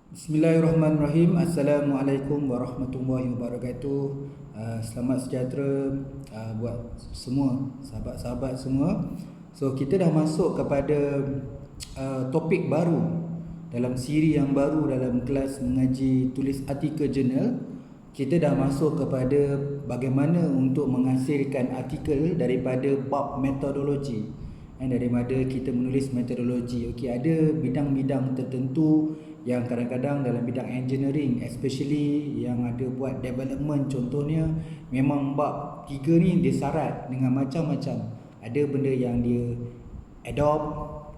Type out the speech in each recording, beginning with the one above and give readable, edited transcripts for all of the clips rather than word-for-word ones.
Bismillahirrahmanirrahim. Assalamualaikum warahmatullahi wabarakatuh. Selamat sejahtera buat semua sahabat-sahabat semua. So kita dah masuk kepada topik baru dalam siri yang baru dalam kelas mengaji tulis artikel jurnal. Kita dah masuk kepada bagaimana untuk menghasilkan artikel daripada bab metodologi. Daripada kita menulis metodologi. Okey, ada bidang-bidang tertentu yang kadang-kadang dalam bidang engineering, especially yang ada buat development, contohnya memang bab 3 ni dia syarat dengan macam-macam. Ada benda yang dia adopt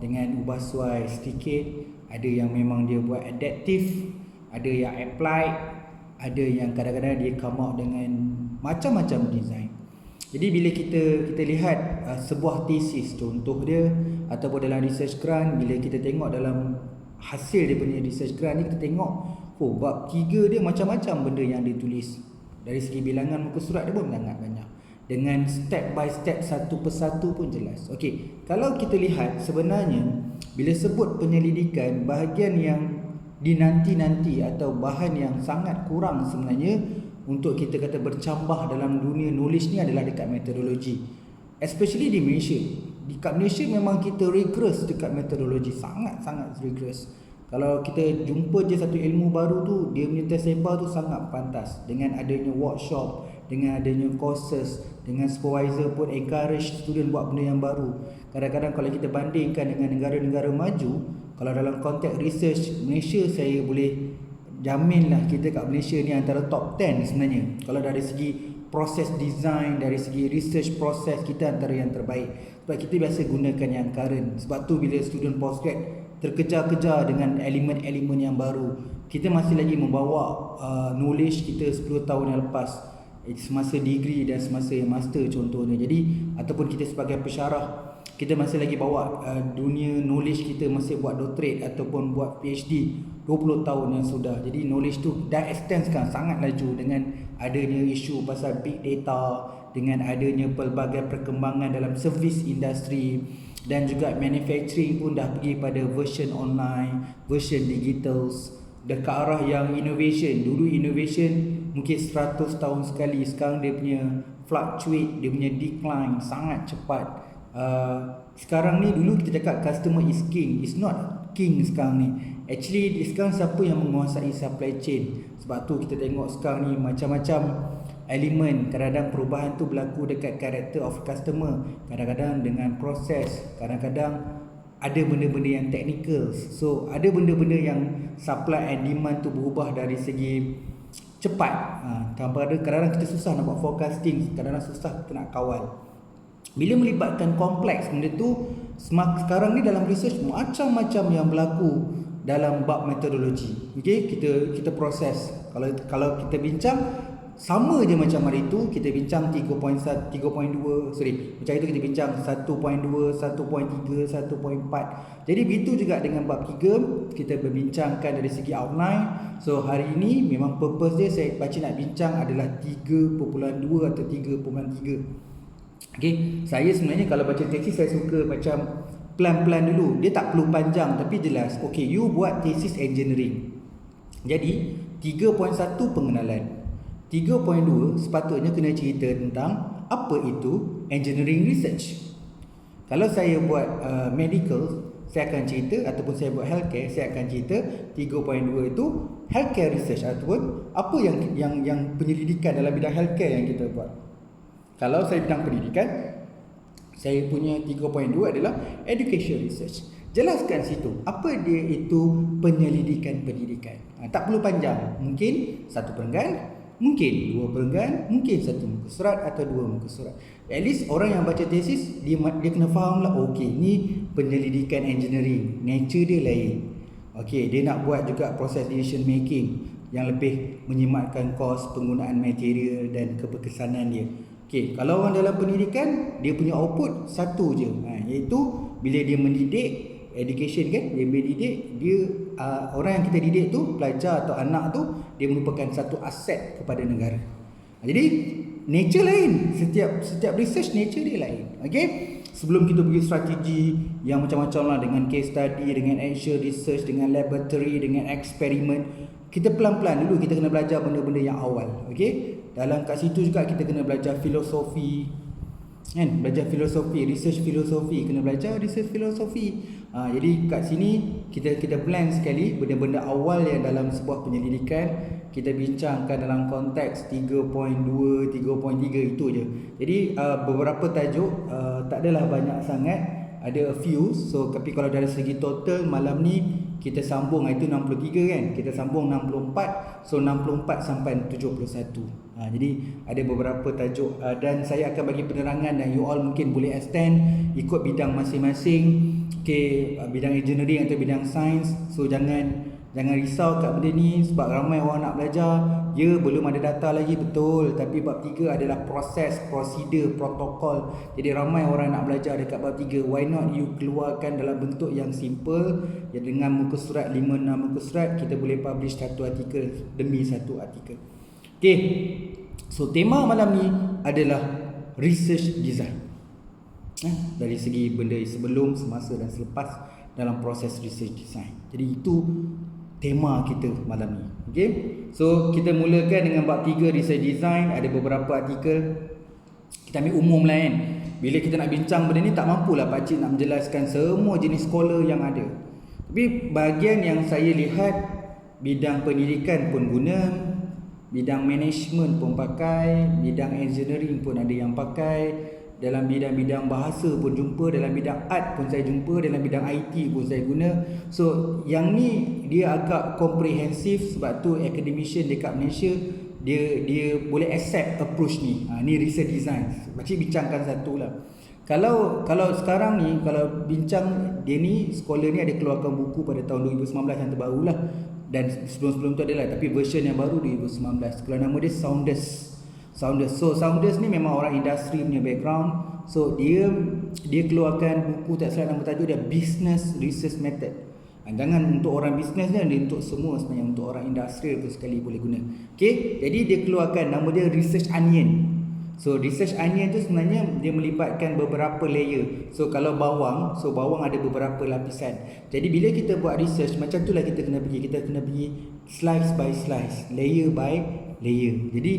dengan ubah suai sedikit, ada yang memang dia buat adaptive, ada yang applied, ada yang kadang-kadang dia come out dengan macam-macam design. Jadi bila kita lihat sebuah tesis contoh dia ataupun dalam research grant, bila kita tengok dalam hasil dia punya research grant ni, kita tengok bab 3 dia macam-macam benda yang dia tulis. Dari segi bilangan muka surat dia pun sangat banyak, dengan step by step satu persatu pun jelas. Okey, kalau kita lihat sebenarnya bila sebut penyelidikan, bahagian yang dinanti-nanti atau bahan yang sangat kurang sebenarnya untuk kita kata bercambah dalam dunia knowledge ni adalah dekat metodologi, especially di Malaysia. Dekat Malaysia memang kita rigorous dekat metodologi, sangat-sangat rigorous. Kalau kita jumpa je satu ilmu baru tu, dia punya test paper tu sangat pantas. Dengan adanya workshop, dengan adanya courses, dengan supervisor pun encourage student buat benda yang baru. Kadang-kadang kalau kita bandingkan dengan negara-negara maju, kalau dalam konteks research Malaysia, saya boleh jaminlah kita kat Malaysia ni antara top 10 sebenarnya. Kalau dari segi proses design, dari segi research proses, kita antara yang terbaik. Sebab kita biasa gunakan yang current. Sebab tu bila student postgrad terkejar-kejar dengan elemen-elemen yang baru, kita masih lagi membawa knowledge kita 10 tahun yang lepas, semasa degree dan semasa master contohnya. Jadi ataupun kita sebagai pensyarah, kita masih lagi bawa dunia knowledge kita, masih buat doctorate ataupun buat PhD 20 tahun yang sudah. Jadi knowledge tu dah extend sekarang sangat laju dengan adanya isu pasal big data, dengan adanya pelbagai perkembangan dalam service industry, dan juga manufacturing pun dah pergi pada version online, version digitals, ke arah yang innovation. Dulu innovation mungkin 100 tahun sekali, sekarang dia punya fluctuate, dia punya decline sangat cepat. Sekarang ni, dulu kita cakap customer is king, is not king sekarang ni. Actually sekarang siapa yang menguasai supply chain. Sebab tu kita tengok sekarang ni macam-macam elemen. Kadang-kadang perubahan tu berlaku dekat character of customer, kadang-kadang dengan proses, kadang-kadang ada benda-benda yang technical. So ada benda-benda yang supply and demand tu berubah dari segi cepat. Kadang-kadang kita susah nak buat forecasting, kadang-kadang susah kita nak kawal. Bila melibatkan kompleks benda tu, sekarang ni dalam research macam-macam yang berlaku dalam bab metodologi. Okey, kita proses. Kalau kita bincang sama je macam hari tu, kita bincang 3.1, 3.2, macam itu kita bincang 1.2, 1.3, 1.4. Jadi begitu juga dengan bab 3, kita berbincangkan dari segi outline. So hari ini memang purpose dia saya nak bincang adalah 3.2 atau 3.3. Okay, saya sebenarnya kalau baca tesis saya suka macam pelan-pelan dulu. Dia tak perlu panjang tapi jelas. Okay, you buat tesis engineering. Jadi 3.1 pengenalan, 3.2 sepatutnya kena cerita tentang apa itu engineering research. Kalau saya buat medical, saya akan cerita, ataupun saya buat healthcare, saya akan cerita 3.2 itu healthcare research, ataupun apa yang penyelidikan dalam bidang healthcare yang kita buat. Kalau saya bidang pendidikan, saya punya 3.2 adalah education research. Jelaskan situ apa dia itu penyelidikan pendidikan. Tak perlu panjang. Mungkin satu perenggan, mungkin dua perenggan, mungkin satu muka surat atau dua muka surat. At least orang yang baca tesis, dia kena faham lah, okey, ni penyelidikan engineering, nature dia lain. Okey, dia nak buat juga proses decision making yang lebih menyimatkan kos, penggunaan material dan keberkesanan dia. Okey, kalau orang dalam pendidikan, dia punya output satu je, iaitu bila dia mendidik, education kan, dia mendidik, dia orang yang kita didik tu, pelajar atau anak tu, dia merupakan satu aset kepada negara. Jadi nature lain, setiap research nature dia lain. Okey, sebelum kita pergi strategi yang macam-macam lah, dengan case study, dengan action research, dengan laboratory, dengan eksperimen, kita pelan-pelan dulu kita kena belajar benda-benda yang awal. Okey, dalam kat situ juga kita kena belajar filosofi, kan, belajar filosofi, research filosofi, kena belajar research filosofi. Jadi kat sini kita plan sekali benda-benda awal yang dalam sebuah penyelidikan kita bincangkan dalam konteks 3.2, 3.3 itu je. Jadi beberapa tajuk, tak adalah banyak sangat, ada a few. So tapi kalau dari segi total malam ni kita sambung, itu 63 kan, kita sambung 64. So 64 sampai 71. Jadi ada beberapa tajuk, dan saya akan bagi penerangan dan you all mungkin boleh extend ikut bidang masing-masing. Okay, bidang engineering atau bidang sains. So jangan risau kat benda ni, sebab ramai orang nak belajar. Ya, belum ada data lagi, betul. Tapi bab 3 adalah proses, prosedur, protokol. Jadi ramai orang nak belajar dekat bab 3. Why not you keluarkan dalam bentuk yang simple, ya, dengan muka surat 5-6 muka surat, kita boleh publish satu artikel demi satu artikel. Okay, so tema malam ni adalah research design. Dari segi benda sebelum, semasa dan selepas dalam proses research design. Jadi itu tema kita malam ni. Okay, so kita mulakan dengan bab 3 research design. Ada beberapa artikel, kita ambil umum lah kan. Bila kita nak bincang benda ni, tak mampulah pakcik nak menjelaskan semua jenis scholar yang ada. Tapi bahagian yang saya lihat, bidang pendidikan pun guna, bidang management pun pakai, bidang engineering pun ada yang pakai, dalam bidang-bidang bahasa pun jumpa, dalam bidang art pun saya jumpa, dalam bidang IT pun saya guna. So yang ni dia agak komprehensif, sebab tu academician dekat Malaysia dia boleh accept approach ni. Ni research design. Pakcik bincangkan satu lah. Kalau sekarang ni, kalau bincang dia ni, scholar ni ada keluarkan buku pada tahun 2019 yang terbaru lah, dan sebelum-sebelum tu adalah, tapi version yang baru 2019. Kalau nama dia Saunders. So Saunders ni memang orang industri punya background. So dia keluarkan buku, tak salah nama tajuk dia Business Research Method. Jangan untuk orang bisnes ni, dia untuk semua sebenarnya, untuk orang industri pun sekali boleh guna. Okay, jadi dia keluarkan nama dia Research Onion. So research onion tu sebenarnya dia melibatkan beberapa layer. So kalau bawang ada beberapa lapisan. Jadi bila kita buat research, macam tu lah kita kena pergi slice by slice, layer by layer. Jadi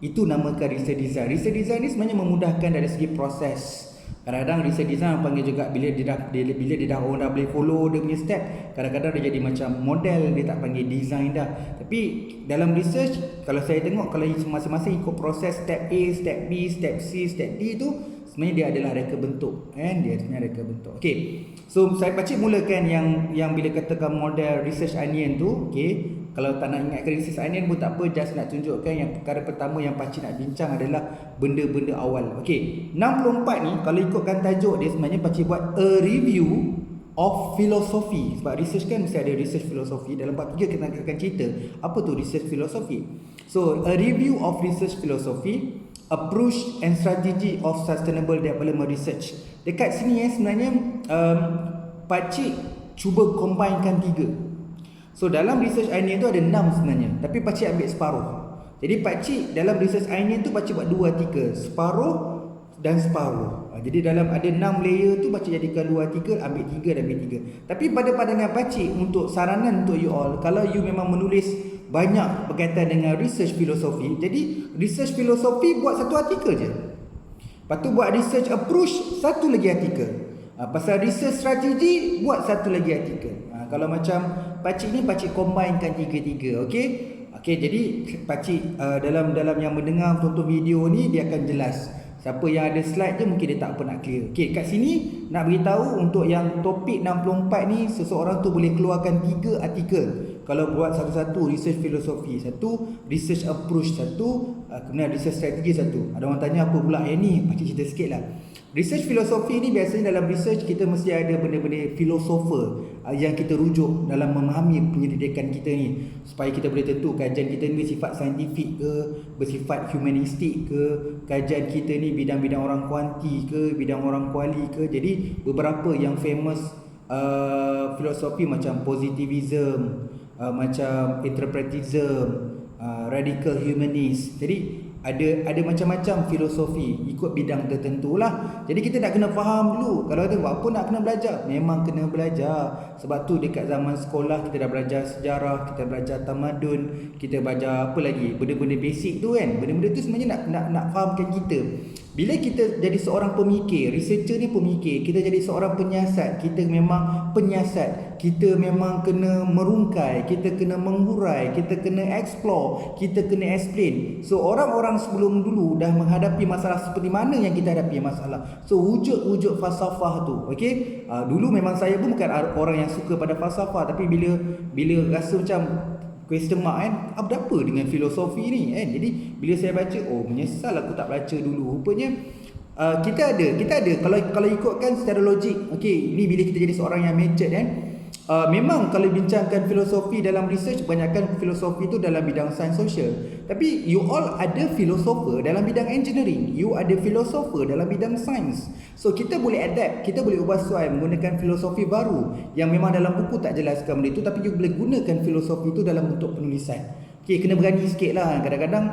itu namakan research design. Research design ni sebenarnya memudahkan dari segi proses. Kadang-kadang research design orang panggil juga bila dia dah orang dah boleh follow dia punya step, kadang-kadang dia jadi macam model, dia tak panggil design dah. Tapi dalam research, kalau saya tengok, kalau masing-masing ikut proses step A, step B, step C, step D tu, sebenarnya dia adalah reka bentuk, kan? Dia sebenarnya reka bentuk. Okey. So saya pakcik mulakan yang bila katakan model research onion tu, okey. Kalau tak nak ingatkan research onion pun tak apa, just nak tunjukkan yang perkara pertama yang pakcik nak bincang adalah benda-benda awal. Okey, 64 ni kalau ikutkan tajuk dia, sebenarnya pakcik buat a review of philosophy. Sebab research kan mesti ada research philosophy. Dalam part 3 kita akan cerita apa tu research philosophy. So a review of research philosophy, approach and strategy of sustainable development research. Dekat sini sebenarnya pakcik cuba combinekan 3. So dalam research onion tu ada 6 sebenarnya, tapi pakcik ambil separuh. Jadi pakcik dalam research onion tu pakcik buat 2 artikel, separuh dan separuh. Jadi dalam ada 6 layer tu pakcik jadikan 2 artikel, ambil 3 dan ambil 3. Tapi pada pandangan pakcik, untuk saranan untuk you all, kalau you memang menulis banyak berkaitan dengan research filosofi, jadi research filosofi buat 1 artikel je. Lepas tu buat research approach, 1 lagi artikel. Pasal research strategi, buat 1 lagi artikel. Kalau macam pakcik ni, pakcik combinekan 3-3. Okey. Okey, jadi pakcik dalam yang mendengar tonton video ni, dia akan jelas. Siapa yang ada slide je mungkin dia tak apa nak clear. Okey, kat sini nak beritahu untuk yang topik 64 ni, seseorang tu boleh keluarkan 3 artikel. Kalau buat satu-satu, research filosofi 1, research approach 1, kemudian research strategi 1. Ada orang tanya apa pula yang ni? Pakcik cerita sikit lah. Research filosofi ni biasanya dalam research kita mesti ada benda-benda filosofer yang kita rujuk dalam memahami penyelidikan kita ni, supaya kita boleh tentu kajian kita ni bersifat saintifik ke, bersifat humanistik ke, kajian kita ni bidang-bidang orang kuanti ke, bidang orang kuali ke. Jadi beberapa yang famous filosofi macam positivism, macam interpretism, radical humanist. Jadi ada macam-macam filosofi ikut bidang tertentu lah. Jadi kita nak kena faham dulu. Kalau kata buat apa nak kena belajar, memang kena belajar. Sebab tu dekat zaman sekolah kita dah belajar sejarah, kita belajar tamadun, kita belajar apa lagi, benda-benda basic tu kan. Benda-benda tu sebenarnya nak fahamkan kita. Bila kita jadi seorang pemikir, researcher ni pemikir, kita jadi seorang penyiasat, kita memang penyiasat, kita memang kena merungkai, kita kena menghurai, kita kena explore, kita kena explain. So orang-orang sebelum dulu dah menghadapi masalah seperti mana yang kita hadapi masalah. So wujud-wujud falsafah tu, okey. Dulu memang saya pun bukan orang yang suka pada falsafah, tapi bila rasa macam question mark kan, apa dengan filosofi ni kan. Jadi bila saya baca, oh menyesal aku tak baca dulu. Rupanya kita ada kalau ikutkan secara logik, okey, ini bila kita jadi seorang yang matured kan. Memang kalau bincangkan filosofi dalam research, kebanyakan filosofi tu dalam bidang sains sosial. Tapi you all ada filosofer dalam bidang engineering, you ada filosofer dalam bidang sains. So kita boleh adapt, kita boleh ubah suai menggunakan filosofi baru yang memang dalam buku tak jelaskan benda itu, tapi you boleh gunakan filosofi itu dalam bentuk penulisan. Okay, kena berani sikit lah. Kadang-kadang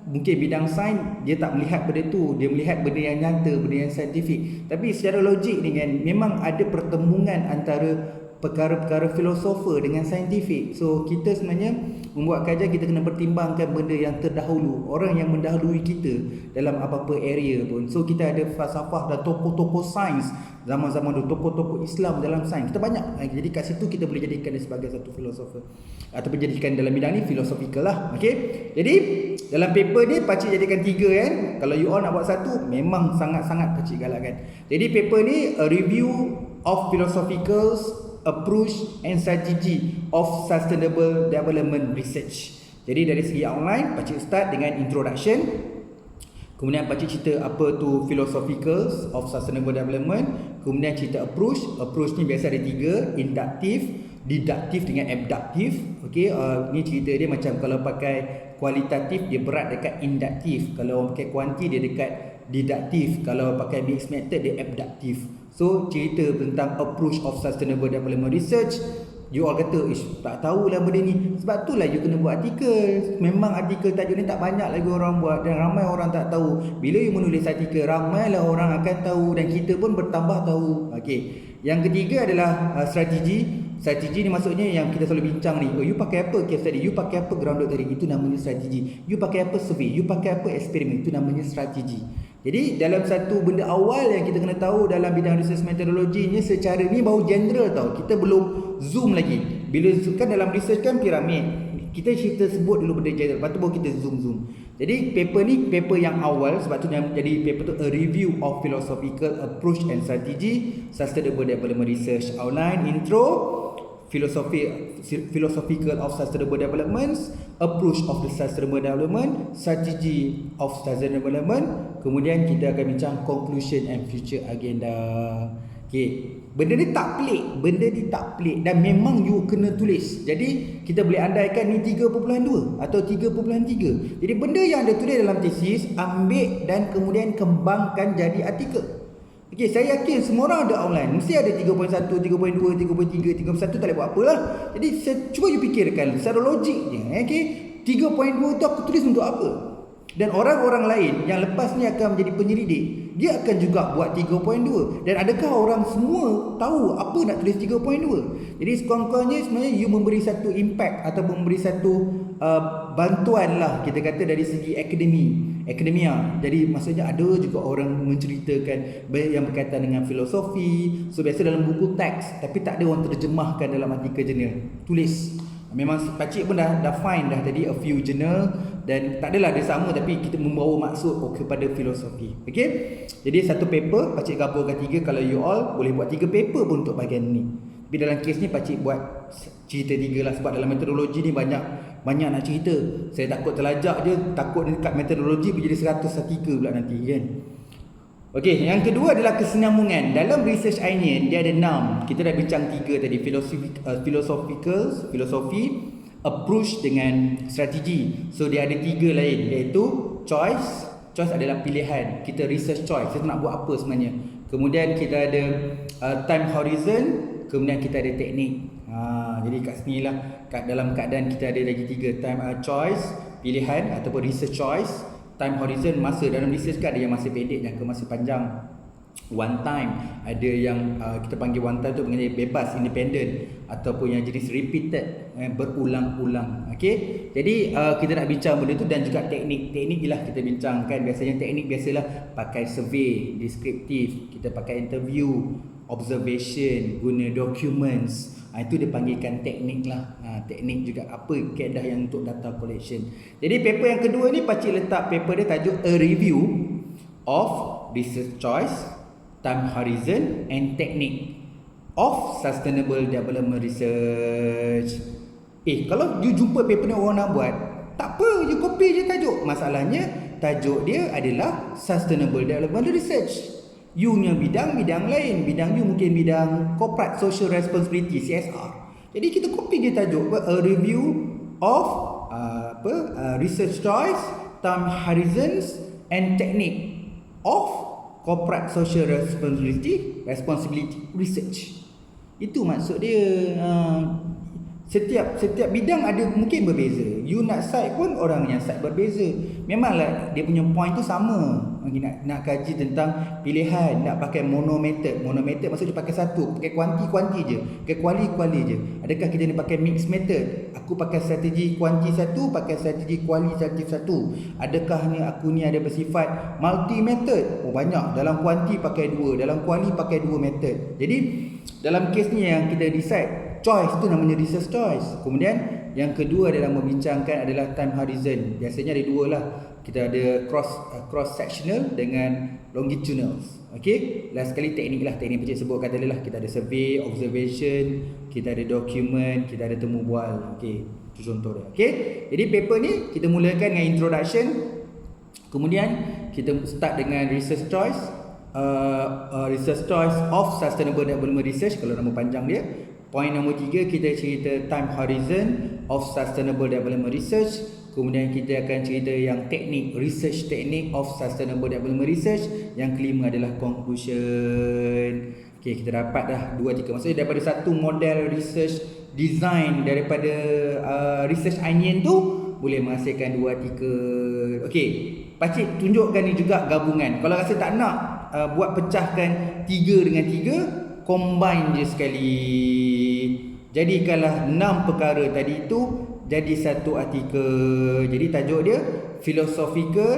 mungkin bidang sains dia tak melihat benda tu, dia melihat benda yang nyata, benda yang saintifik. Tapi secara logik ni kan, memang ada pertembungan antara perkara-perkara filosofer dengan saintifik. So kita sebenarnya membuat kajian, kita kena pertimbangkan benda yang terdahulu, orang yang mendahului kita dalam apa-apa area pun. So kita ada falsafah dan tokoh-tokoh sains zaman-zaman dulu, tokoh-tokoh Islam dalam sains kita banyak. Jadi kat situ kita boleh jadikan dia sebagai satu filosofer, ataupun jadikan dalam bidang ni filosofikal lah. Okay, jadi dalam paper ni pakcik jadikan 3 kan. Kalau you all nak buat satu, memang sangat-sangat pakcik galakkan. Jadi paper ni a review of philosophical approach and strategy of sustainable development research. Jadi dari segi outline, pakcik start dengan introduction. Kemudian pakcik cerita apa tu philosophical of sustainable development. Kemudian cerita approach. Approach ni biasa ada 3, induktif, diduktif dengan abduktif. Okey, ni cerita dia macam kalau pakai kualitatif dia berat dekat induktif, kalau pakai kuanti dia dekat diduktif, kalau pakai mixed method dia abduktif. So cerita tentang approach of sustainable development research. You all kata, tak tahulah benda ni. Sebab itulah you kena buat artikel. Memang artikel tajuk ni tak banyak lagi orang buat, dan ramai orang tak tahu. Bila you menulis artikel, ramailah orang akan tahu, dan kita pun bertambah tahu. Okey. Yang ketiga adalah strategi. Strategi ni maksudnya yang kita selalu bincang ni. Oh, you pakai apa case study, you pakai apa grounded theory, itu namanya strategi. You pakai apa survey, you pakai apa eksperimen, itu namanya strategi. Jadi dalam satu benda awal yang kita kena tahu dalam bidang research methodology ni, secara ni baru general tau. Kita belum zoom lagi. Bila kan dalam research kan piramid, kita sebut dulu benda general, lepas tu baru kita zoom. Jadi paper ni paper yang awal, sebab tu jadi paper tu a review of philosophical approach and strategy sustainable development research. Outline, intro, philosophical of sustainable development, approach of the sustainable development, strategy of sustainable development. Kemudian kita akan bincang conclusion and future agenda. Okay, benda ni tak pelik, dan memang you kena tulis. Jadi kita boleh andaikan ni 3.2 atau 3.3. Jadi benda yang anda tulis dalam tesis, ambil dan kemudian kembangkan jadi artikel. Okey, saya yakin semua orang ada outline. Mesti ada 3.1, 3.2, 3.3, 3.1, tak boleh buat apalah. Jadi cuba you fikirkan secara logiknya. Okey, 3.2 tu aku tulis untuk apa? Dan orang-orang lain yang lepas ni akan menjadi penyelidik, dia akan juga buat 3.2. Dan adakah orang semua tahu apa nak tulis 3.2? Jadi sekurang-kurangnya sebenarnya you memberi satu impact atau memberi satu bantuan lah, kita kata dari segi akademia. Jadi maksudnya ada juga orang menceritakan yang berkaitan dengan filosofi. So biasa dalam buku teks, tapi tak ada orang terjemahkan dalam artikel jurnal. Tulis. Memang pakcik pun dah find dah tadi a few journal, dan tak adalah dia sama, tapi kita membawa maksud kepada filosofi. Okey. Jadi satu paper pakcik gabungkan 3. Kalau you all boleh buat 3 paper pun untuk bahagian ni. Tapi dalam kes ni pakcik buat cerita 3 lah, sebab dalam metodologi ni banyak nak cerita. Saya takut terlajak je, takut dekat metodologi menjadi 100 artikel pula nanti kan. Okey, yang kedua adalah kesinambungan. Dalam research Ainian dia ada 6. Kita dah bincang 3 tadi, filosofi, approach dengan strategi. So dia ada 3 lain, iaitu choice. Choice adalah pilihan. Kita research choice, kita nak buat apa sebenarnya. Kemudian kita ada time horizon, kemudian kita ada teknik. Jadi kat sini lah, dalam keadaan kita ada lagi 3, time choice, pilihan ataupun research choice. time horizon masa dalam research kan, ada yang masa pendek, jangka masa panjang, one time, ada yang kita panggil one time tu mengenai bebas, independent, ataupun yang jenis repeated, berulang-ulang. Okey, jadi kita nak bincang benda tu, dan juga teknik ialah kita bincangkan. Biasanya teknik biasalah pakai survey, deskriptif, kita pakai interview, observation, guna documents. Itu dia panggilkan teknik lah. Teknik juga apa kaedah yang untuk data collection. Jadi paper yang kedua ni pakcik letak paper dia tajuk A Review of Research Choice, Time Horizon and Technique of Sustainable Development Research. Kalau you jumpa paper ni orang nak buat, tak apa, you copy je tajuk. Masalahnya tajuk dia adalah Sustainable Development Research. You punya bidang lain. Bidang you mungkin bidang Corporate Social Responsibility, CSR. Jadi kita copy je tajuk A Review of Research Choice, Time Horizons and Technique of Corporate Social Responsibility Research. Itu maksud dia. Setiap bidang ada mungkin berbeza. You nak cite pun orang yang cite berbeza. Memanglah dia punya point tu sama. Nak kaji tentang pilihan, nak pakai monometer. Monometer maksud dia pakai satu, pakai kuanti je, pakai kuali je. Adakah kita ni pakai mix method? Aku pakai strategi kuanti satu, pakai strategi kuali satu. Adakah ni aku ni ada bersifat multi method? Banyak. Dalam kuanti pakai dua, dalam kuali pakai dua method. Jadi dalam kes ni yang kita decide, choice tu namanya research choice. Kemudian yang kedua adalah membincangkan adalah time horizon. Biasanya ada dua lah. Kita ada cross sectional dengan longitudinal. Okey, last sekali teknik lah. Teknik pakcik sebutkan tadi lah. Kita ada survey, observation, kita ada document, kita ada temu bual. Okey, itu contoh dia. Okey, jadi paper ni kita mulakan dengan introduction. Kemudian kita start dengan research choice. Research choice of Sustainable Development Research, kalau nama panjang dia. Point nombor 3 kita cerita time horizon of Sustainable Development Research. Kemudian kita akan cerita yang teknik, research technique of Sustainable Development Research. Yang kelima adalah conclusion. Okey, kita dapat dah 2-3. Maksudnya daripada satu model research design, daripada research onion tu boleh menghasilkan 2-3. Okey, pakcik tunjukkan ni juga gabungan. Kalau rasa tak nak buat pecahkan 3 dengan 3, combine je sekali. Jadikanlah 6 perkara tadi tu jadi satu artikel. Jadi tajuk dia Philosophical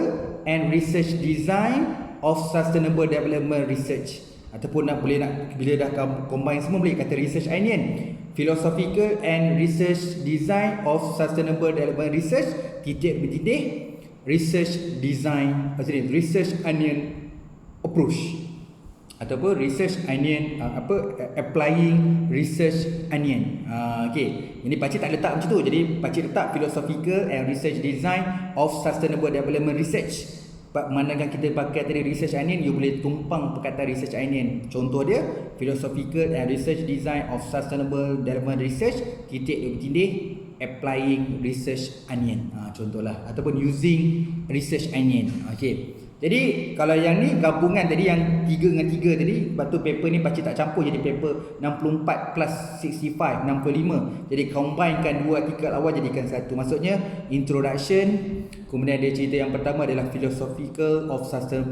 and Research Design of Sustainable Development Research. Ataupun bila dah combine semua boleh kata research onion. Philosophical and Research Design of Sustainable Development Research research design, maksudnya research onion approach. Ataupun research onion, applying research onion. Okey, ini pakcik tak letak macam tu. Jadi pakcik letak Philosophical and Research Design of Sustainable Development Research. Manakala kita pakai tadi research onion, you boleh tumpang perkataan research onion. Contoh dia Philosophical and Research Design of Sustainable Development Research applying research onion. Contohlah, ataupun using research onion. Okey. Jadi kalau yang ni gabungan tadi, yang 3 dengan 3 tadi, sebab tu paper ni pakcik tak campur jadi paper 64 plus 65, 65. Jadi combinekan 2 artikel awal jadikan satu. Maksudnya introduction, kemudian dia cerita yang pertama adalah Philosophical of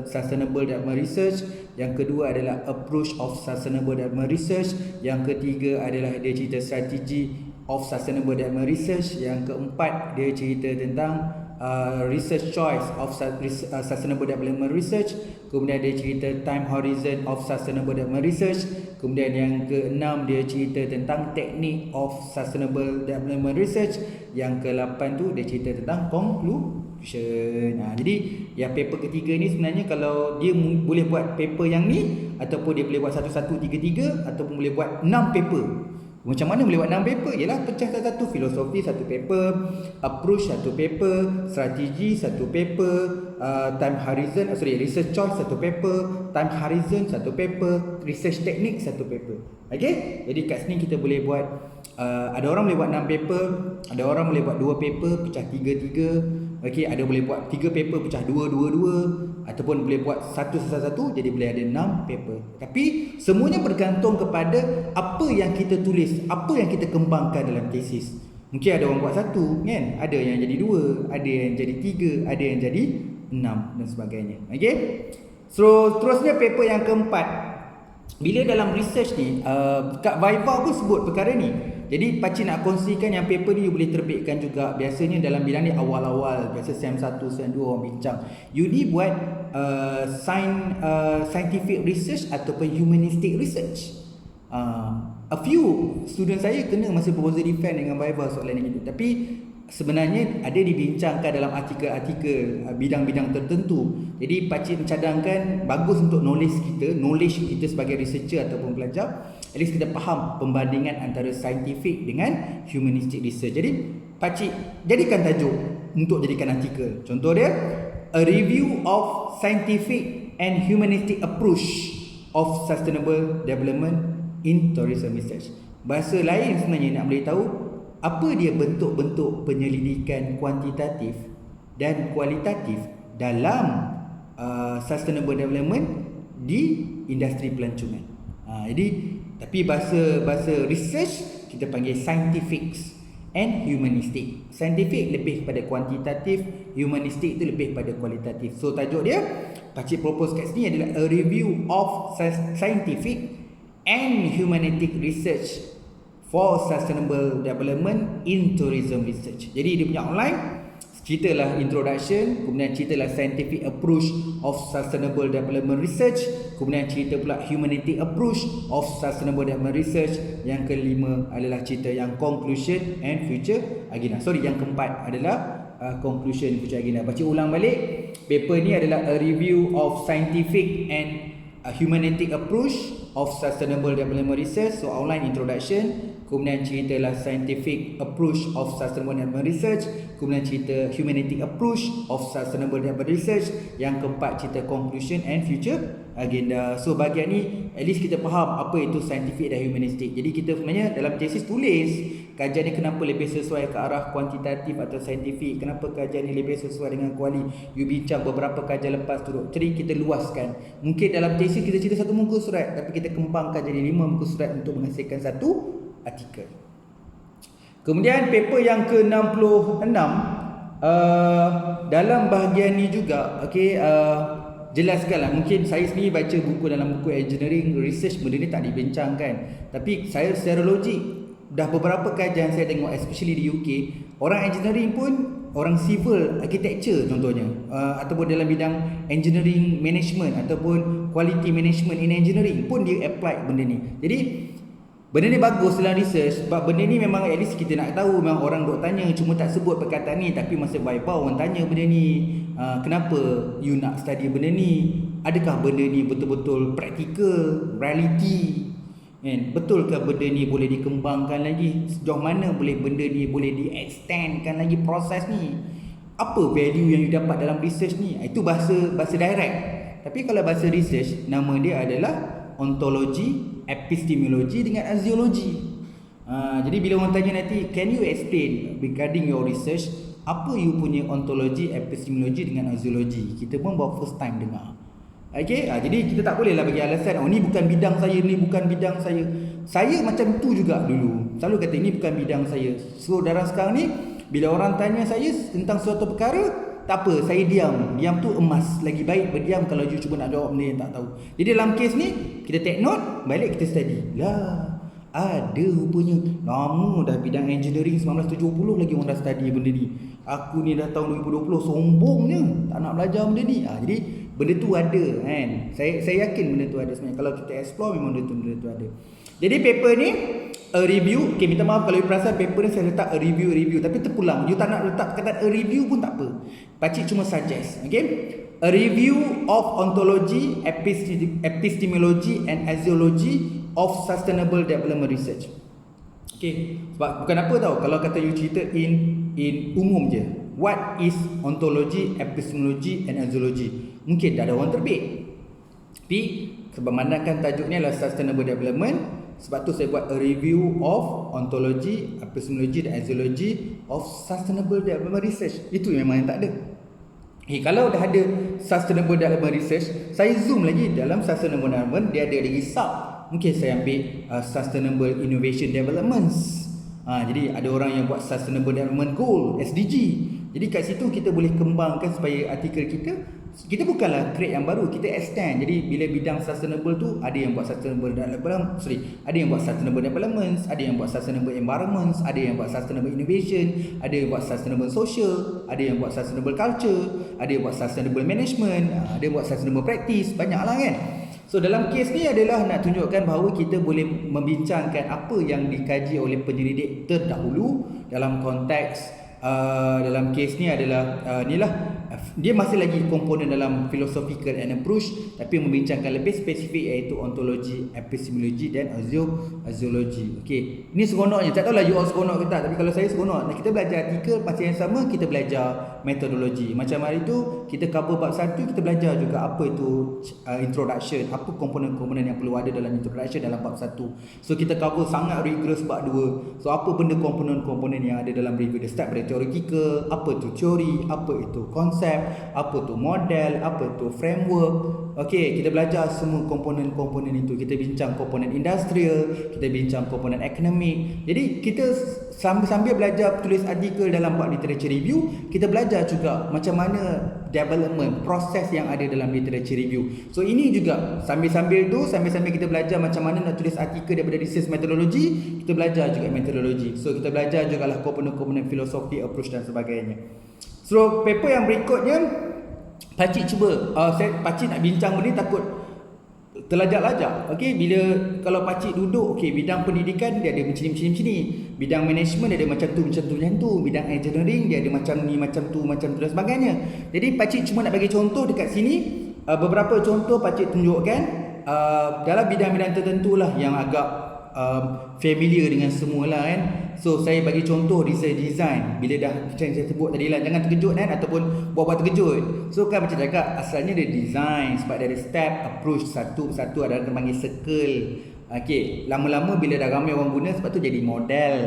Sustainable Development Research, yang kedua adalah Approach of Sustainable Development Research, yang ketiga adalah dia cerita Strategy of Sustainable Development Research, yang keempat dia cerita tentang research choice of Sustainable Development Research, kemudian dia cerita time horizon of Sustainable Development Research, kemudian yang keenam dia cerita tentang technique of Sustainable Development Research, yang ke-8 tu dia cerita tentang conclusion. Jadi yang paper ketiga ni sebenarnya kalau dia boleh buat paper yang ni, ataupun dia boleh buat 1-1, 3-3, ataupun boleh buat 6 paper. Macam mana boleh buat 6 paper? Ialah pecah satu, filosofi satu paper, approach satu paper, strategi satu paper, research choice satu paper, time horizon satu paper, research technique satu paper. Okey? Jadi kat sini kita boleh buat ada orang boleh buat 6 paper, ada orang boleh buat 2 paper pecah 3-3. Okey, ada boleh buat 3 paper pecah 2-2-2, ataupun boleh buat satu, jadi boleh ada 6 paper. Tapi semuanya bergantung kepada apa yang kita tulis, apa yang kita kembangkan dalam tesis. Mungkin ada orang buat 1 kan, ada yang jadi 2, ada yang jadi 3, ada yang jadi 6 dan sebagainya. Okey. So terusnya paper yang keempat, bila dalam research ni kat Viva pun sebut perkara ni. Jadi pakcik nak kongsikan yang paper ni you boleh terbitkan juga. Biasanya dalam bidang ni awal-awal, biasa SEM 1, SEM 2 orang bincang. You ni buat scientific research ataupun humanistic research. A few student saya kena masa proposal defense dengan Viva soalan ni gitu. Tapi sebenarnya ada dibincangkan dalam artikel-artikel bidang-bidang tertentu. Jadi pakcik mencadangkan bagus untuk knowledge kita sebagai researcher ataupun pelajar. At least kita faham perbandingan antara scientific dengan humanistic research. Jadi pakcik jadikan tajuk untuk jadikan artikel. Contoh dia, a review of scientific and humanistic approach of sustainable development in tourism research. Bahasa lain sebenarnya nak beritahu apa dia bentuk-bentuk penyelidikan kuantitatif dan kualitatif dalam sustainable development di industri pelancongan. Jadi tapi bahasa research kita panggil scientific and humanistic. Scientific lebih kepada kuantitatif, humanistic itu lebih kepada kualitatif. So tajuk dia pakcik propose kat sini adalah a review of scientific and humanistic research for sustainable development in tourism research. Jadi dia punya online ceritalah introduction, kemudian ceritalah scientific approach of sustainable development research, kemudian cerita pula humanistic approach of sustainable development research. Yang kelima adalah cerita yang conclusion and future agenda. Yang keempat adalah conclusion future agenda. Baca ulang balik. Paper ni adalah a review of scientific and humanistic approach of sustainable development research. So outline introduction, kemudian ceritalah scientific approach of sustainable development research, kemudian cerita humanistic approach of sustainable development research, yang keempat cerita conclusion and future agenda. So bahagian ni at least kita faham apa itu scientific dan humanistic. Jadi kita sebenarnya dalam tesis tulis kajian ni kenapa lebih sesuai ke arah kuantitatif atau saintifik, kenapa kajian ni lebih sesuai dengan kuali. You bincang beberapa kajian lepas turut. Jadi kita luaskan. Mungkin dalam tesis kita cerita satu muka surat, tapi kita kembangkan jadi 5 muka surat untuk menghasilkan satu artikel. Kemudian paper yang ke-66 dalam bahagian ni juga jelaskanlah. Mungkin saya sendiri baca buku dalam buku engineering research, benda ni tak dibincangkan. Tapi saya secara logik dah beberapa kajian saya tengok, especially di UK, orang engineering pun, orang civil architecture contohnya, ataupun dalam bidang engineering management ataupun quality management in engineering pun dia apply benda ni. Jadi benda ni bagus dalam research sebab benda ni memang at least kita nak tahu. Memang orang duk tanya, cuma tak sebut perkataan ni, tapi masa Viva orang tanya benda ni, kenapa you nak study benda ni, adakah benda ni betul-betul practical, reality, betulkah benda ni boleh dikembangkan lagi, sejauh mana boleh benda ni boleh di-extendkan lagi proses ni, apa value yang you dapat dalam research ni. Itu bahasa direct. Tapi kalau bahasa research, nama dia adalah ontology, epistemology dengan axiology. Jadi bila orang tanya nanti, can you explain regarding your research, apa you punya ontology, epistemology dengan axiology? Kita pun baru first time dengar. Jadi kita tak bolehlah bagi alasan, ni bukan bidang saya, ni bukan bidang saya. Saya macam tu juga dulu, selalu kata ini bukan bidang saya. So dalam sekarang ni, bila orang tanya saya tentang suatu perkara, tak apa, saya diam tu emas. Lagi baik berdiam kalau you cuba nak jawab benda yang tak tahu. Jadi dalam kes ni, kita take note, balik kita study. Ada rupanya lama dah bidang engineering 1970 lagi orang dah study benda ni. Aku ni dah tahun 2020, sombongnya tak nak belajar benda ni. Jadi benda tu ada kan. Saya yakin benda tu ada sebenarnya. Kalau kita explore memang benda tu ada. Jadi paper ni a review. Minta maaf kalau you perasan paper ni saya letak a review, tapi terpulang. You tak nak letak kata a review pun tak apa. Pakcik cuma suggest. A review of ontology, epistemology and axiology of sustainable development research. Sebab bukan apa tau, kalau kata you cerita in umum je, what is ontology, epistemology and axiology, mungkin dah ada orang terbit. Tapi memandangkan tajuk ni adalah sustainable development, sebab tu saya buat a review of ontology, epistemology dan axiology of sustainable development research. Itu memang yang tak ada. Kalau dah ada sustainable development research, saya zoom lagi dalam sustainable development, dia ada lagi sub. Mungkin saya ambil sustainable innovation developments. Jadi ada orang yang buat Sustainable Development Goal, SDG. Jadi kat situ kita boleh kembangkan supaya artikel kita bukanlah create yang baru, kita extend. Jadi bila bidang sustainable tu, ada yang buat sustainable development, ada yang buat sustainable development, ada yang buat sustainable environment, ada yang buat sustainable innovation, ada yang buat sustainable social, ada yang buat sustainable culture, ada yang buat sustainable management, ada yang buat sustainable practice, banyaklah kan. So dalam kes ni adalah nak tunjukkan bahawa kita boleh membincangkan apa yang dikaji oleh penyelidik terdahulu dalam konteks dalam kes ni adalah dia masih lagi komponen dalam philosophical and approach, tapi membincangkan lebih spesifik iaitu ontologi, epistemologi dan axiology. Okey, ini seronoknya. Tak tahulah you all seronok ke tak, tapi kalau saya seronok. Kita belajar artikel masa yang sama, kita belajar metodologi. Macam hari tu kita cover bab 1, kita belajar juga apa itu introduction, apa komponen-komponen yang perlu ada dalam introduction dalam bab 1. So kita cover sangat rigorous bab 2. So apa benda komponen-komponen yang ada dalam review, dia start dari theoretical, apa tu teori, apa itu konsep, apa tu model, apa tu framework. Okey, kita belajar semua komponen-komponen itu. Kita bincang komponen industrial, kita bincang komponen akademik. Jadi kita sambil belajar tulis artikel dalam bab literature review, kita belajar juga macam mana development, proses yang ada dalam literature review. So ini juga sambil-sambil kita belajar macam mana nak tulis artikel daripada research methodology, kita belajar juga metodologi. So kita belajar juga lah komponen-komponen filosofi, approach dan sebagainya. So paper yang berikutnya, pakcik cuba pakcik nak bincang benda takut terlajak-lajak. Okey, bila kalau pakcik duduk, okey, bidang pendidikan dia ada macam ni, bidang management dia ada macam tu, bidang engineering dia ada macam ni, macam tu dan sebagainya. Jadi pakcik cuma nak bagi contoh dekat sini, beberapa contoh pakcik tunjukkan dalam bidang-bidang tertentu lah yang agak familiar dengan semua lah kan. So saya bagi contoh research design. Bila dah macam saya sebut tadi lah, jangan terkejut kan, ataupun buat-buat terkejut. So kan macam cakap, asalnya dia design sebab dia ada step, approach satu ada orang panggil circle. Okay, lama-lama bila dah ramai orang guna, sebab tu jadi model.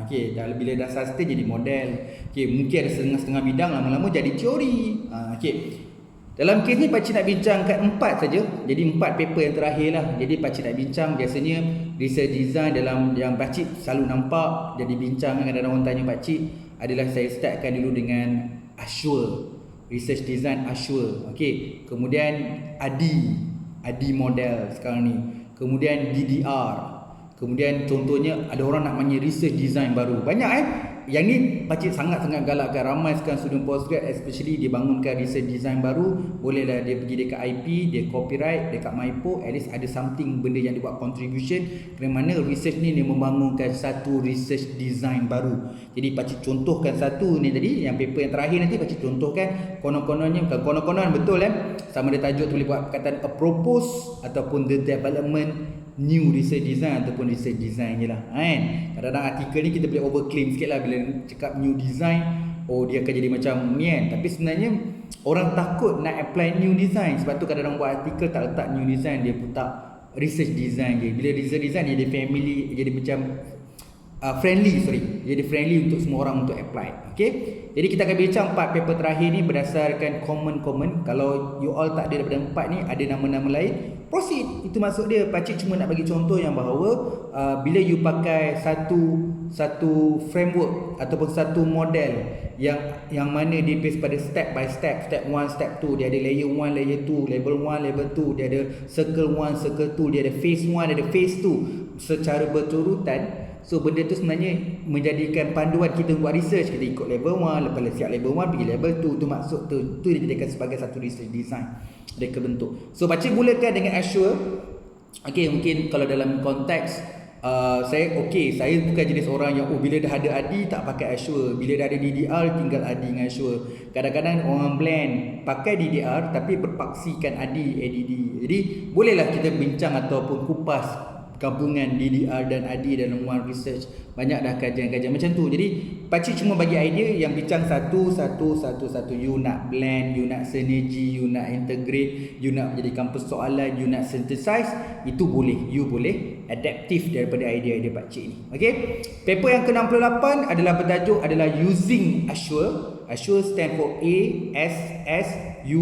Okay, bila dah sustain jadi model. Okay, mungkin ada setengah-setengah bidang, lama-lama jadi teori. Okay, dalam kes ni pakcik nak bincangkan 4 saja. Jadi 4 paper yang terakhir lah. Jadi pakcik nak bincang, biasanya research design dalam yang pakcik selalu nampak jadi bincang, kadang-kadang orang tanya pakcik adalah saya startkan dulu dengan Ashur, research design Ashur. Okey, kemudian ADI model sekarang ni. Kemudian DDR. Kemudian contohnya ada orang nak panggil research design baru. Banyak Yang ni pakcik sangat-sangat galakkan. Ramai sekarang student postgrad especially dia bangunkan research design baru. Bolehlah dia pergi dekat IP, dia copyright dekat MyPo, at least ada something, benda yang dia buat contribution. Kerana mana research ni dia membangunkan satu research design baru. Jadi pakcik contohkan satu ni tadi, yang paper yang terakhir nanti pakcik contohkan konon-kononnya, bukan konon-konon betul sama ada tajuk tu boleh buat perkataan a propose ataupun the development new research design ataupun research design je lah kan. Kadang-kadang artikel ni kita boleh overclaim sikit lah bila cakap new design, dia akan jadi macam ni kan. Tapi sebenarnya orang takut nak apply new design, sebab tu kadang-kadang buat artikel tak letak new design, dia letak research design je. Bila research design dia family, jadi macam jadi friendly untuk semua orang untuk apply. Okay, jadi kita akan bincang 4 paper terakhir ni berdasarkan common. Kalau you all tak ada daripada 4 ni, ada nama-nama lain, proceed. Itu maksud dia. Pakcik cuma nak bagi contoh yang bahawa bila you pakai satu framework ataupun satu model yang mana dia based pada step by step, step 1, step 2, dia ada layer 1, layer 2, level 1, level 2, dia ada circle 1, circle 2, dia ada phase 1, dia ada phase 2 secara berturutan. So benda tu sebenarnya menjadikan panduan kita buat research. Kita ikut level 1, lepas siap level 1 pergi level 2. Tu maksud tu dijadikan sebagai satu research design mereka bentuk. So pakcik mulakan dengan Ashur. Okay, mungkin kalau dalam konteks saya bukan jenis orang yang bila dah ada ADI tak pakai Ashur, bila dah ada DDR tinggal ADI dengan Ashur. Kadang-kadang orang blend, pakai DDR tapi berpaksikan ADI, ADD. Jadi bolehlah kita bincang ataupun kupas gabungan DDR dan ADI dalam one research. Banyak dah kajian-kajian macam tu. Jadi pakcik cuma bagi idea yang bincang satu. You nak blend, you nak synergy, you nak integrate, you nak menjadikan persoalan, you nak synthesize, itu boleh. You boleh adaptif daripada idea-idea pakcik ni. Okay, paper yang ke-68 adalah bertajuk adalah using Ashur. Ashur stand for ASSURE.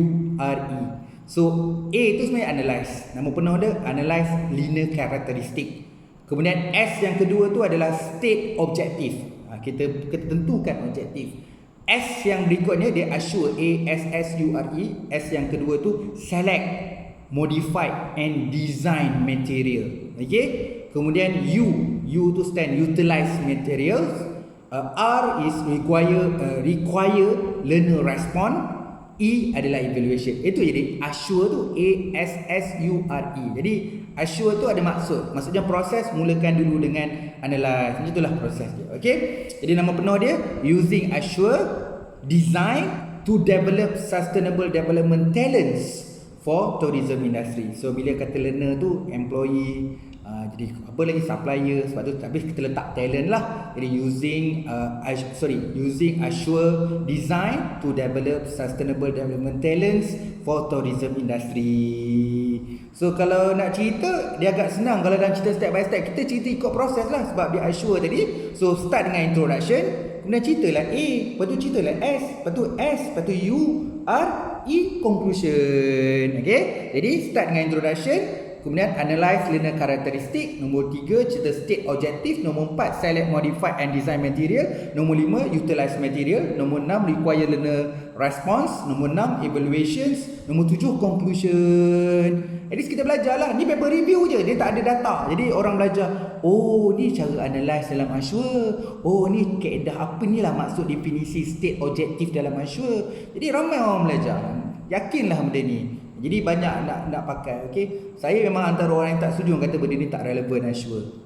So A tu sebenarnya analyze. Nama penuh dia analyze linear characteristic. Kemudian S yang kedua tu adalah state objective. Kita tentukan objektif. S yang berikutnya dia assure, ASSURE. S yang kedua tu select, modify and design material. Okay. Kemudian U tu stand utilize materials. R is require learner respond. E adalah evaluation. Itu jadi assure tu ASSURE. Jadi assure tu ada maksud. Maksudnya proses mulakan dulu dengan analyze. Itulah proses dia. Okey. Jadi nama penuh dia using assure design to develop sustainable development talents for tourism industry. So bila kata learner tu employee, jadi apa lagi supplier, sebab tu habis kita letak talent lah. Jadi using assure design to develop sustainable development talents for tourism industry. So kalau nak cerita dia agak senang. Kalau dalam cerita step by step, kita cerita ikut proses lah, sebab dia assure tadi. So start dengan introduction, kemudian ceritalah A, lepas tu ceritalah S, lepas tu S, lepas tu U, R, E, conclusion. Okay. Jadi start dengan introduction, kemudian analyze learner characteristic. Nombor 3 cerita state objective. Nombor 4 select, modify and design material. Nombor 5 utilize material. Nombor 6 require learner response. Nombor 6 evaluations. Nombor 7 conclusion. At least kita belajar lah. Ni paper review je, dia tak ada data. Jadi orang belajar, oh ni cara analyze dalam assure, oh ni kaedah apa ni lah maksud definisi state objective dalam assure. Jadi ramai orang belajar. Yakinlah benda ni. Jadi banyak nak pakai. Okay. Saya memang antara orang yang tak setuju, kata benda ni tak relevan assure.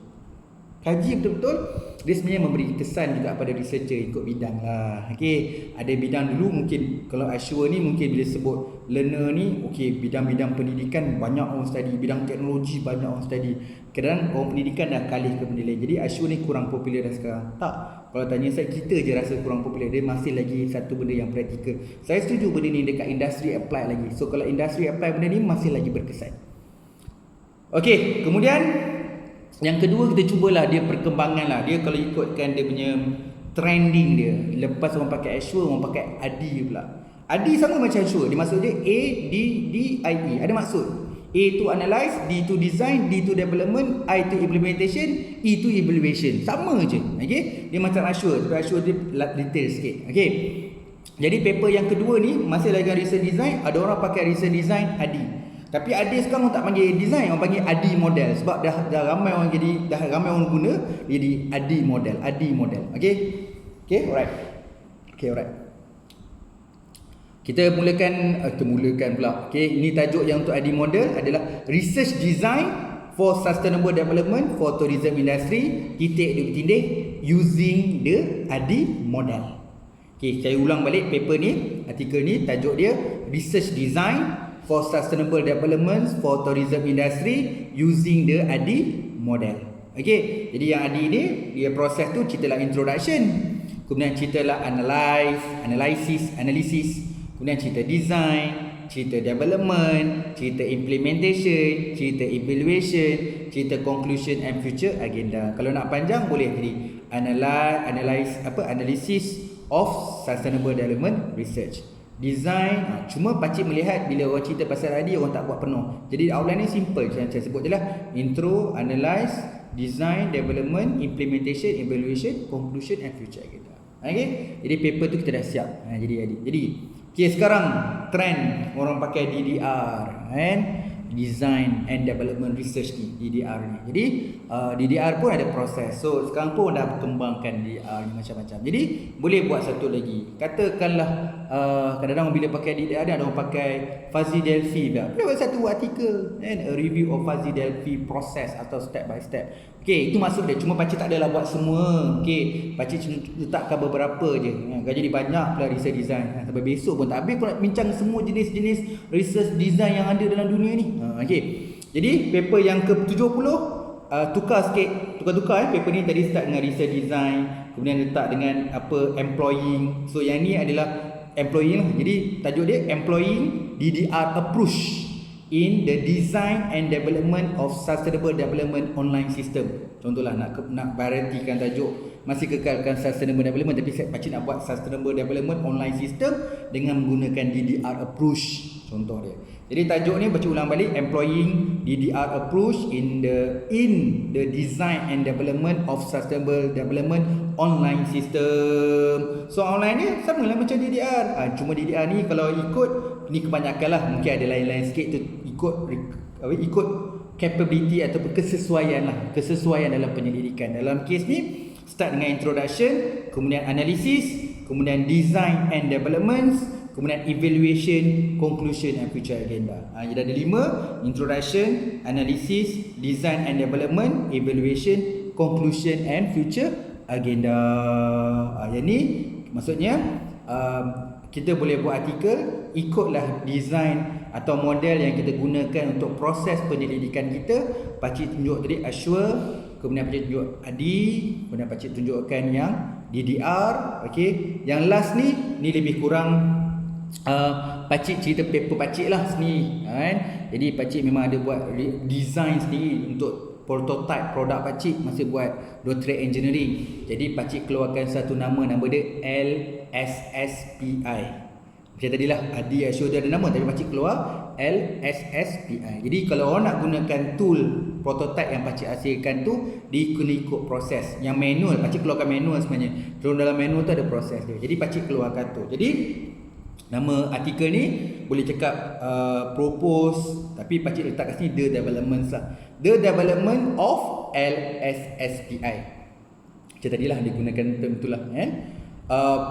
Kaji betul-betul. Dia sebenarnya memberi kesan juga pada researcher ikut bidang lah. Okay. Ada bidang dulu mungkin, kalau assure ni mungkin bila sebut learner ni, okay, bidang-bidang pendidikan banyak orang study, bidang teknologi banyak orang study. Kadang-kadang orang pendidikan dah kalih ke benda lain. Jadi assure ni kurang popular dah sekarang. Tak. Kalau tanya saya, kita je rasa kurang popular. Dia masih lagi satu benda yang praktikal. Saya setuju benda ni dekat industri apply lagi. So kalau industri apply benda ni masih lagi berkesan. Okay, kemudian yang kedua kita cubalah dia perkembangan lah. Dia kalau ikutkan dia punya trending dia, lepas orang pakai assure, orang pakai ADI pula. ADI sama macam assure. Dia maksud dia A, D, D, I, E. Ada maksud. A to analyze, D to design, D to development, I to implementation, E to evaluation. Sama je. Okay. Dia macam assure. Tapi assure dia detail sikit. Okay. Jadi paper yang kedua ni masih lagi research design. Ada orang pakai research design ADI. Tapi ADI sekarang orang tak panggil design, orang panggil ADI model. Sebab dah ramai orang dah ramai orang guna, jadi ADI model. Okay. Okay, alright. Okay, alright. Kita mulakan pula. Okay, ini tajuk yang untuk ADI model adalah Research Design for Sustainable Development for Tourism Industry, titik dia bertindih, using the ADI model. Okay, saya ulang balik paper ni, artikel ni, tajuk dia Research Design for Sustainable Development for Tourism Industry using the ADI model. Okay, jadi yang ADI ni, dia proses tu ceritalah introduction, kemudian ceritalah analysis, kemudian cerita design, cerita development, cerita implementation, cerita evaluation, cerita conclusion and future agenda. Kalau nak panjang boleh jadi analysis of sustainable development research. Design, cuma pakcik melihat bila orang cerita pasal ADI, orang tak buat penuh. Jadi outline ni simple, macam saya sebut je lah. Intro, analyze, design, development, implementation, evaluation, conclusion and future agenda. Okay, jadi paper tu kita dah siap. Jadi okay, sekarang trend orang pakai DDR kan, design and development research ni, DDR ni. Jadi DDR pun ada proses. So sekarang pun dah berkembangkan DDR ni macam-macam. Jadi boleh buat satu lagi. Katakanlah kadang-kadang bila pakai DDR ni ada orang pakai Fuzzy Delphi pula. Boleh buat satu artikel kan, a review of Fuzzy Delphi process atau step by step. Okey, itu maksud dia. Cuma pakcik tak adalah buat semua. Okey, pakcik cuma letakkan beberapa je. Jadi banyak pula research design. Sampai besok pun tak habis pun nak bincang semua jenis-jenis research design yang ada dalam dunia ni. Okey. Jadi paper yang ke-70 tukar paper ni tadi start dengan research design, kemudian letak dengan apa employing. So yang ni adalah employing lah. Jadi tajuk dia employing DDR approach in the design and development of sustainable development online system. Contohlah nak varietikan tajuk, masih kekalkan sustainable development tapi pakcik nak buat sustainable development online system dengan menggunakan DDR approach. Contoh dia. Jadi tajuk ni baca ulang balik, employing DDR approach in the design and development of sustainable development online system. So online ni sama lah macam DDR. Cuma DDR ni kalau ikut ni kebanyakan lah, mungkin ada lain-lain sikit tu ikut capability ataupun kesesuaian dalam penyelidikan. Dalam kes ni start dengan introduction, kemudian analysis, kemudian design and development, kemudian evaluation, conclusion and future agenda. Jadi ada 5: introduction, analysis, design and development, evaluation, conclusion and future agenda. Yang ni maksudnya kita boleh buat artikel, ikutlah design atau model yang kita gunakan untuk proses penyelidikan kita. Pakcik tunjuk tadi Ashwa, kemudian pakcik tunjuk Adi, kemudian pakcik tunjukkan yang DDR. Okey, yang last ni lebih kurang pakcik cerita paper pakcik lah sendiri kan. Jadi pakcik memang ada buat design sendiri untuk prototype produk pakcik masa buat doctorate engineering. Jadi pakcik keluarkan satu nama dia LSSPI. Macam tadilah Adi Ashwa dia ada nama, tapi pakcik keluar LSSPI. Jadi kalau orang nak gunakan tool prototype yang pakcik hasilkan tu, dia kena ikut proses yang manual. Pakcik keluarkan manual sebenarnya. Kalau dalam manual tu ada proses dia. Jadi pakcik keluarkan tu. Jadi nama artikel ni boleh cakap propose, tapi pakcik letak kat sini the development lah. The development of LSSPI. Macam tadilah dia gunakan term tu lah kan.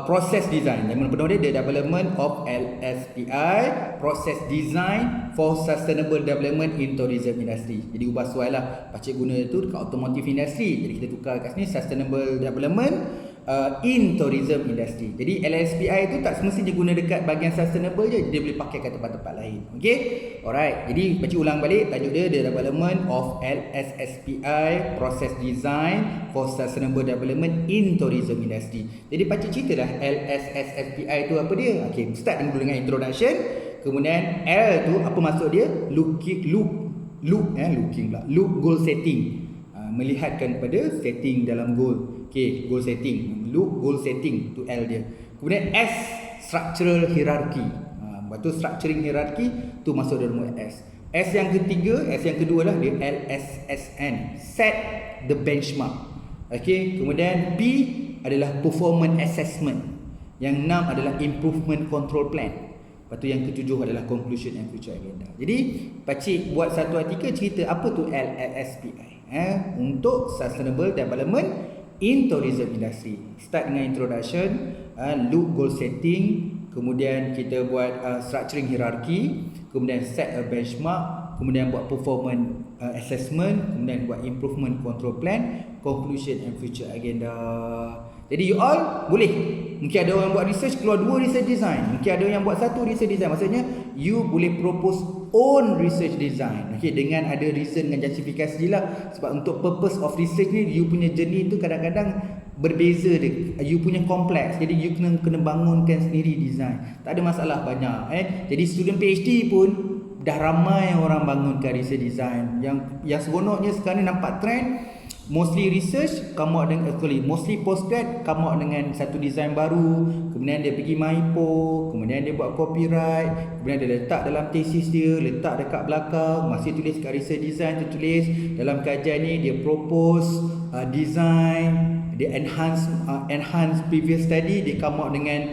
Process design, yang mana dia the development of LSPI, process design for sustainable development in tourism industry. Jadi ubah soal lah, pakcik guna tu dekat automotive industry, jadi kita tukar kat sini sustainable development in tourism industry. Jadi LSPI tu tak semestinya guna dekat bahagian sustainable je, dia boleh pakai kat tempat-tempat lain. Okey, alright. Jadi pakcik ulang balik tajuk dia, the development of LSSPI, process design for sustainable development in tourism industry. Jadi pakcik ceritalah LSSPI tu apa dia. Okey, start dulu dengan introduction. Kemudian L tu apa maksud dia? Look goal setting. Melihatkan pada setting dalam goal. Okey, goal setting. Look goal setting tu L dia. Kemudian S, structural hierarchy. Lepas tu structuring hierarchy tu masuk dalam S. S yang kedua lah dia LSSN, set the benchmark. Okey, kemudian P adalah performance assessment. Yang 6 adalah improvement control plan. Lepas tu yang ketujuh adalah conclusion and future agenda. Jadi pakcik buat satu artikel cerita apa tu LSSPI untuk sustainable development in tourism industry. Start dengan introduction, look goal setting, kemudian kita buat structuring hierarchy, kemudian set a benchmark, kemudian buat performance assessment, kemudian buat improvement control plan, conclusion and future agenda. Jadi you all boleh, mungkin ada orang buat research keluar 2 research design, mungkin ada yang buat 1 research design. Maksudnya you boleh propose own research design. Okey, dengan ada reason dengan justifikasi lah. Sebab untuk purpose of research ni, you punya journey tu kadang-kadang berbeza dia. You punya kompleks. Jadi you kena bangunkan sendiri design. Tak ada masalah banyak Jadi student PhD pun dah ramai orang bangunkan research design. Yang seronoknya sekarang ni nampak trend, mostly research come out dengan mostly postgrad come out dengan satu design baru, kemudian dia pergi MyPo, kemudian dia buat copyright, kemudian dia letak dalam thesis dia, letak dekat belakang, masih tulis kat research design tu, tulis dalam kajian ni dia propose design, dia enhance previous study, dia come out dengan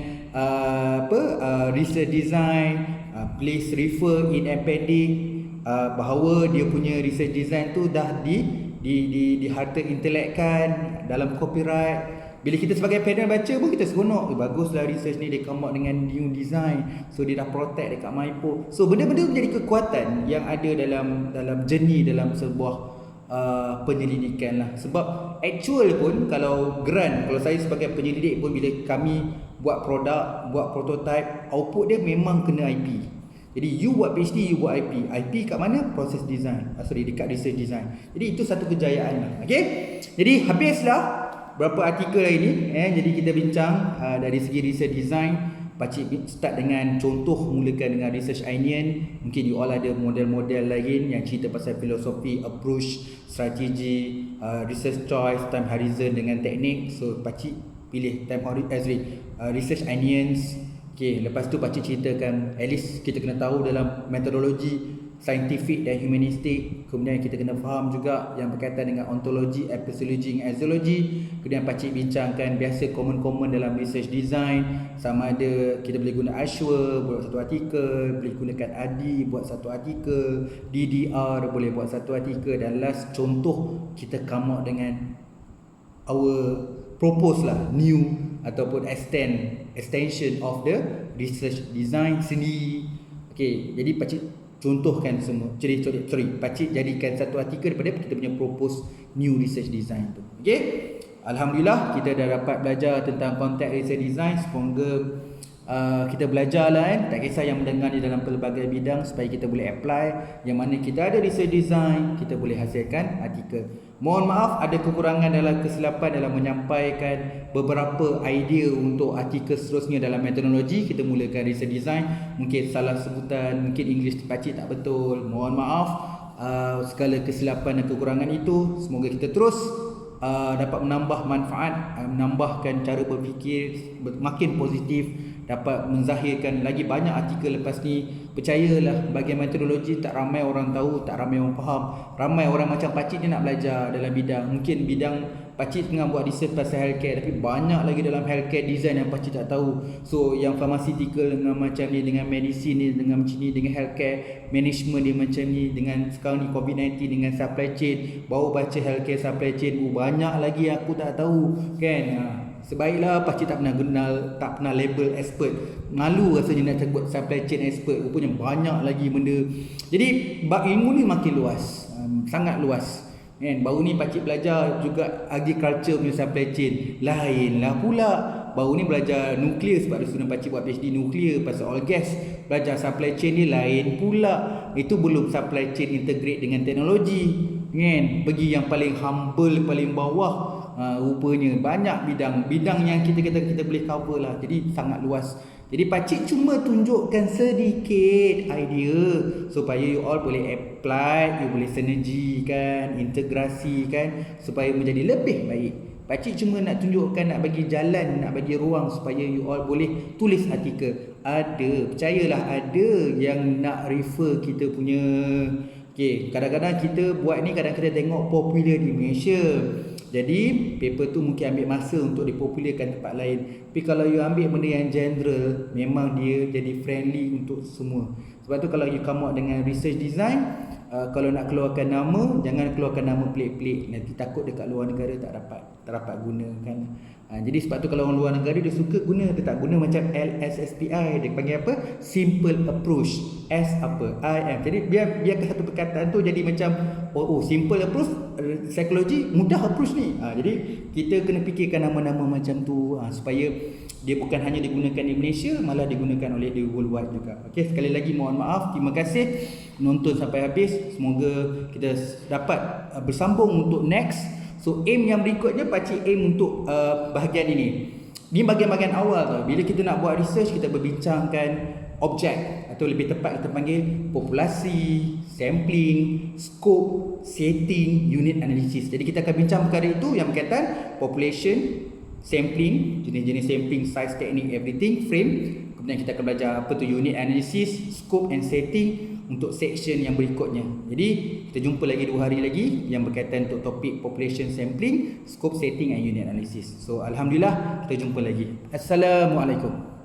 research design, please refer in appendix, bahawa dia punya research design tu dah di harta intelekkan dalam copyright. Bila kita sebagai panel baca pun kita seronok, baguslah research ni, dia come out dengan new design, so dia dah protect dekat MyPo. So benda-benda menjadi kekuatan yang ada dalam journey dalam sebuah penyelidikan lah. Sebab actual pun kalau grant, kalau saya sebagai penyelidik pun, bila kami buat produk, buat prototype, output dia memang kena IP. Jadi you buat PhD, you buat IP. IP kat mana? Proses design. Dekat research design. Jadi itu satu kejayaan lah. Okay? Jadi habislah berapa artikel hari ni. Jadi kita bincang dari segi research design. Pakcik start dengan contoh, mulakan dengan research onion. Mungkin you all ada model-model lain yang cerita pasal filosofi, approach, strategi, research choice, time horizon dengan teknik. So pakcik pilih time horizon, research onions. Okay, lepas tu pakcik ceritakan, at least kita kena tahu dalam metodologi saintifik dan humanistik. Kemudian kita kena faham juga yang berkaitan dengan ontologi, epistemologi dan zoologi. Kemudian pakcik bincangkan biasa common dalam research design, sama ada kita boleh guna Ashworth buat satu artikel, boleh gunakan ADI buat satu artikel, DDR boleh buat satu artikel, dan last contoh kita come out dengan our propose lah new ataupun extension of the research design sendiri. Okay, jadi pakcik contohkan semua. Sorry, pakcik jadikan satu artikel daripada kita punya propose new research design tu. Okay, alhamdulillah kita dah dapat belajar tentang konteks research design. Semoga kita belajar lah tak kisah yang mendengar di dalam pelbagai bidang, supaya kita boleh apply. Yang mana kita ada research design, kita boleh hasilkan artikel. Mohon maaf ada kekurangan dalam kesilapan dalam menyampaikan beberapa idea untuk artikel seterusnya dalam metodologi. Kita mulakan research design, mungkin salah sebutan, mungkin English pakcik tak betul. Mohon maaf segala kesilapan dan kekurangan itu. Semoga kita terus dapat menambah manfaat, menambahkan cara berfikir makin positif, dapat menzahirkan lagi banyak artikel lepas ni. Percayalah, bahagian metodologi tak ramai orang tahu, tak ramai orang faham. Ramai orang macam pakcik dia nak belajar dalam bidang, mungkin bidang pakcik tengah buat research pasal healthcare, tapi banyak lagi dalam healthcare design yang pakcik tak tahu. So yang pharmaceutical dengan macam ni, dengan medicine ni dengan macam ni, dengan healthcare management dia macam ni, dengan sekarang ni COVID-19, dengan supply chain, baru baca healthcare supply chain, banyak lagi aku tak tahu kan. Sebaiklah pakcik tak pernah label expert. Malu rasanya nak buat supply chain expert. Rupanya banyak lagi benda. Jadi ilmu ni makin luas, sangat luas kan. Baru ni pakcik belajar juga agriculture punya supply chain, lainlah pula. Baru ni belajar nuklear sebab ada student pakcik buat PhD nuklear pasal oil gas. Belajar supply chain ni lain pula. Itu belum supply chain integrate dengan teknologi kan. Pergi yang paling humble, paling bawah. Rupanya banyak bidang yang kita boleh cover lah. Jadi sangat luas. Jadi pakcik cuma tunjukkan sedikit idea supaya you all boleh apply, you boleh sinergikan, integrasi kan, supaya menjadi lebih baik. Pakcik cuma nak tunjukkan, nak bagi jalan, nak bagi ruang supaya you all boleh tulis artikel. Ada, percayalah ada yang nak refer kita punya. Okay, kadang-kadang kita buat ni, kadang-kadang tengok popular di Malaysia. Jadi paper tu mungkin ambil masa untuk dipopularkan tempat lain. Tapi kalau you ambil benda yang general, memang dia jadi friendly untuk semua. Sebab tu kalau you come out dengan research design, kalau nak keluarkan nama, jangan keluarkan nama pelik-pelik. Nanti takut dekat luar negara tak dapat guna kan. Jadi sebab tu kalau orang luar negara dia suka guna, dia tak guna macam LSSPI, dia panggil apa? Simple approach. S apa? I am. Jadi biarkan satu perkataan tu jadi macam simple approach, psikologi mudah approach ni. Jadi kita kena fikirkan nama-nama macam tu supaya dia bukan hanya digunakan di Malaysia, malah digunakan oleh di worldwide juga. Okey, sekali lagi mohon maaf, terima kasih menonton sampai habis. Semoga kita dapat bersambung untuk next. So aim yang berikutnya pakcik aim untuk bahagian ini. Ni bahagian-bahagian awal tau. Bila kita nak buat research, kita berbincangkan objek, atau lebih tepat kita panggil populasi, sampling, scope, setting, unit analysis. Jadi kita akan bincang perkara itu yang berkaitan population, sampling, jenis-jenis sampling, size, teknik, everything, frame. Kemudian kita akan belajar apa tu unit analysis, scope and setting untuk section yang berikutnya. Jadi kita jumpa lagi 2 hari lagi yang berkaitan untuk topik population sampling, scope, setting and unit analysis. So alhamdulillah kita jumpa lagi. Assalamualaikum.